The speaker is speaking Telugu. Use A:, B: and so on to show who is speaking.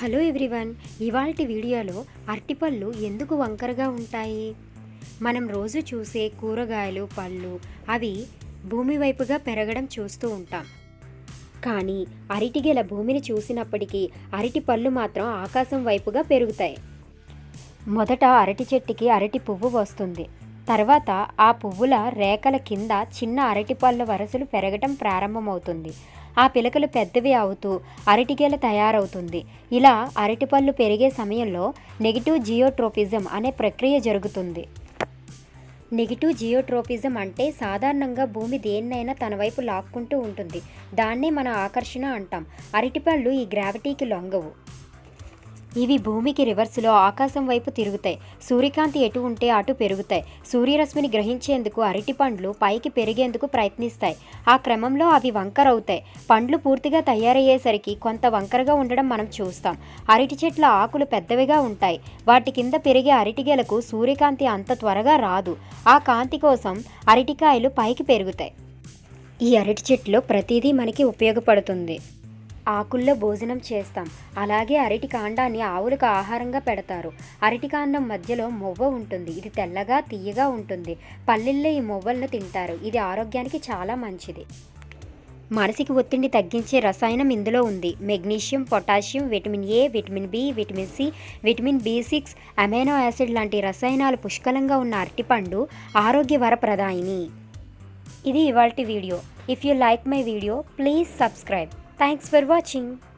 A: హలో ఎవ్రీవన్, ఇవాల్టి వీడియోలో అరటిపళ్ళు ఎందుకు వంకరగా ఉంటాయి? మనం రోజు చూసే కూరగాయలు, పళ్ళు అవి భూమి వైపుగా పెరగడం చూస్తూ ఉంటాం. కానీ అరటిగెల భూమిని చూసినప్పటికీ అరటి పళ్ళు మాత్రం ఆకాశం వైపుగా పెరుగుతాయి. మొదట అరటి చెట్టుకి అరటి పువ్వు వస్తుంది. తర్వాత ఆ పువ్వుల రేఖల కింద చిన్న అరటిపళ్ళ వరసలు పెరగటం ప్రారంభమవుతుంది. ఆ పిలకలు పెద్దవి అవుతూ అరటిగెల తయారవుతుంది. ఇలా అరటిపళ్ళు పెరిగే సమయంలో నెగిటివ్ జియోట్రోపిజం అనే ప్రక్రియ జరుగుతుంది. నెగిటివ్ జియోట్రోపిజం అంటే సాధారణంగా భూమి దేన్నైనా తన వైపు లాక్కుంటూ ఉంటుంది. దాన్నే మన ఆకర్షణ అంటాం. అరటిపళ్ళు ఈ గ్రావిటీకి లొంగవు. ఇవి భూమికి రివర్స్లో ఆకాశం వైపు తిరుగుతాయి. సూర్యకాంతి ఎటు ఉంటే అటు పెరుగుతాయి. సూర్యరశ్మిని గ్రహించేందుకు అరటి పండ్లు పైకి పెరిగేందుకు ప్రయత్నిస్తాయి. ఆ క్రమంలో అవి వంకరవుతాయి. పండ్లు పూర్తిగా తయారయ్యేసరికి కొంత వంకరగా ఉండడం మనం చూస్తాం. అరటి చెట్ల ఆకులు పెద్దవిగా ఉంటాయి. వాటి కింద పెరిగే అరటిగెలకు సూర్యకాంతి అంత త్వరగా రాదు. ఆ కాంతి కోసం అరటికాయలు పైకి పెరుగుతాయి. ఈ అరటి చెట్టులో ప్రతిదీ మనకి ఉపయోగపడుతుంది. ఆకుల్లో భోజనం చేస్తాం. అలాగే అరటి కాండాన్ని ఆవులకు ఆహారంగా పెడతారు. అరటి కాండం మధ్యలో మొవ్వ ఉంటుంది. ఇది తెల్లగా తీయగా ఉంటుంది. పల్లెల్లో ఈ మొవ్వలను తింటారు. ఇది ఆరోగ్యానికి చాలా మంచిది. మానసిక ఒత్తిడిని తగ్గించే రసాయనం ఇందులో ఉంది. Magnesium, potassium, vitamin A, vitamin B, vitamin C, vitamin బి6, అమైనో యాసిడ్ లాంటి రసాయనాలు పుష్కలంగా ఉన్న అరటిపండు ఆరోగ్యవరప్రదాయిని. ఇది ఇవాల్టి video. If you like my video, please subscribe. Thanks for watching.